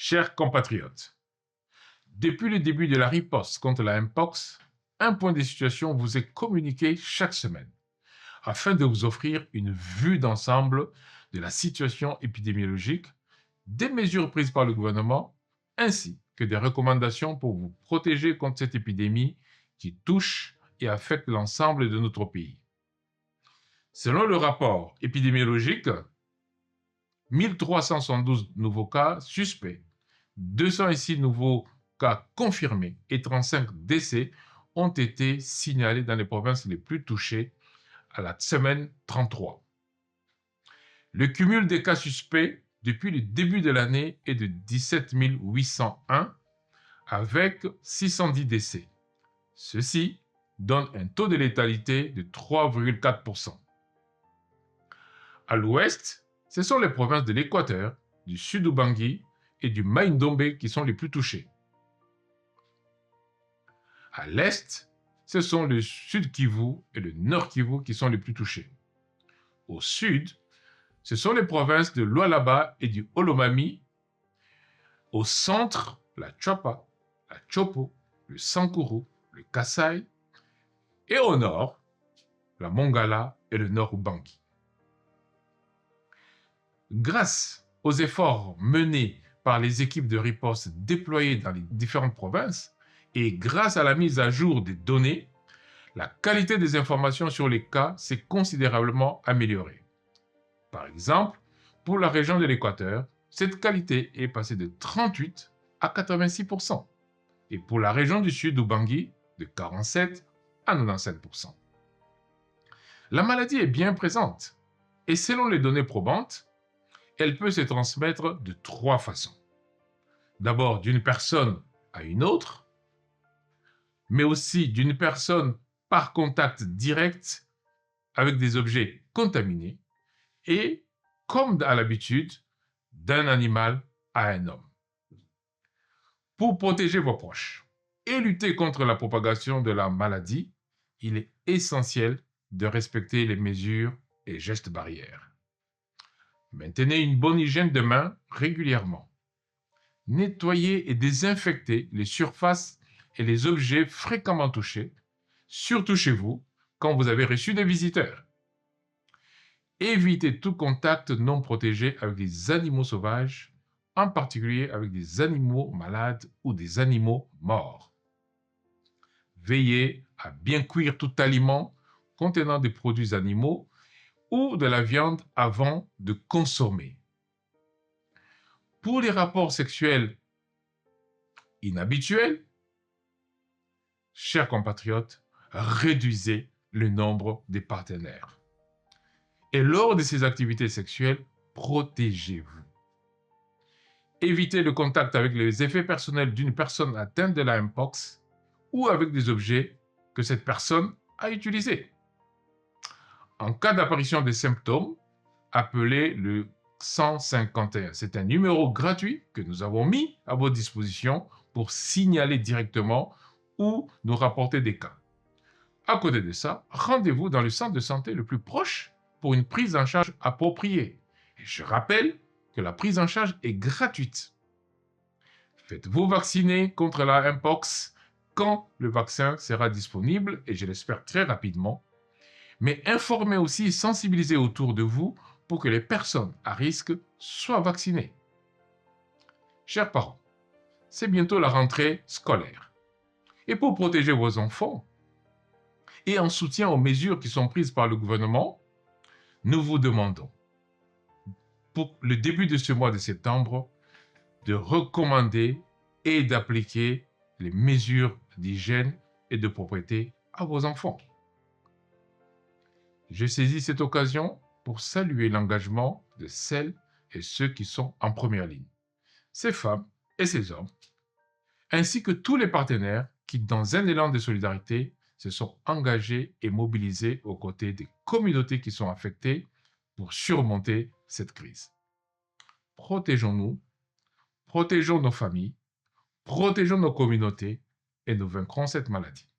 Chers compatriotes, depuis le début de la riposte contre la Mpox, un point de situation vous est communiqué chaque semaine afin de vous offrir une vue d'ensemble de la situation épidémiologique, des mesures prises par le gouvernement, ainsi que des recommandations pour vous protéger contre cette épidémie qui touche et affecte l'ensemble de notre pays. Selon le rapport épidémiologique, 1372 nouveaux cas suspects, 206 nouveaux cas confirmés et 35 décès ont été signalés dans les provinces les plus touchées à la semaine 33. Le cumul des cas suspects depuis le début de l'année est de 17 801 avec 610 décès. Ceci donne un taux de létalité de 3,4%. À l'ouest, ce sont les provinces de l'Équateur, du Sud-Ubangui et du Mai-Ndombe qui sont les plus touchées. À l'est, ce sont le Sud-Kivu et le Nord-Kivu qui sont les plus touchés. Au sud, ce sont les provinces de Lualaba et du Olomami. Au centre, la Chapa, la Chopo, le Sankuru, le Kasaï. Et au nord, la Mongala et le Nord-Ubangi. Grâce aux efforts menés par les équipes de riposte déployées dans les différentes provinces et grâce à la mise à jour des données, la qualité des informations sur les cas s'est considérablement améliorée. Par exemple, pour la région de l'Équateur, cette qualité est passée de 38 à 86%, et pour la région du Sud-Ubangui, de 47 à 97%. La maladie est bien présente, et selon les données probantes, elle peut se transmettre de 3 façons. D'abord d'une personne à une autre, mais aussi d'une personne par contact direct avec des objets contaminés et, comme à l'habitude, d'un animal à un homme. Pour protéger vos proches et lutter contre la propagation de la maladie, il est essentiel de respecter les mesures et gestes barrières. Maintenez une bonne hygiène de main régulièrement. Nettoyez et désinfectez les surfaces et les objets fréquemment touchés, surtout chez vous, quand vous avez reçu des visiteurs. Évitez tout contact non protégé avec des animaux sauvages, en particulier avec des animaux malades ou des animaux morts. Veillez à bien cuire tout aliment contenant des produits animaux ou de la viande avant de consommer. Pour les rapports sexuels inhabituels, chers compatriotes, réduisez le nombre des partenaires. Et lors de ces activités sexuelles, protégez-vous. Évitez le contact avec les effets personnels d'une personne atteinte de la Mpox ou avec des objets que cette personne a utilisés. En cas d'apparition des symptômes, appelez le 151. C'est un numéro gratuit que nous avons mis à votre disposition pour signaler directement ou nous rapporter des cas. À côté de ça, rendez-vous dans le centre de santé le plus proche pour une prise en charge appropriée. Et je rappelle que la prise en charge est gratuite. Faites-vous vacciner contre la Mpox quand le vaccin sera disponible, et je l'espère très rapidement. Mais informez aussi et sensibilisez autour de vous pour que les personnes à risque soient vaccinées. Chers parents, c'est bientôt la rentrée scolaire. Et pour protéger vos enfants, et en soutien aux mesures qui sont prises par le gouvernement, nous vous demandons, pour le début de ce mois de septembre, de recommander et d'appliquer les mesures d'hygiène et de propreté à vos enfants. Je saisis cette occasion pour saluer l'engagement de celles et ceux qui sont en première ligne, ces femmes et ces hommes, ainsi que tous les partenaires qui, dans un élan de solidarité, se sont engagés et mobilisés aux côtés des communautés qui sont affectées pour surmonter cette crise. Protégeons-nous, protégeons nos familles, protégeons nos communautés et nous vaincrons cette maladie.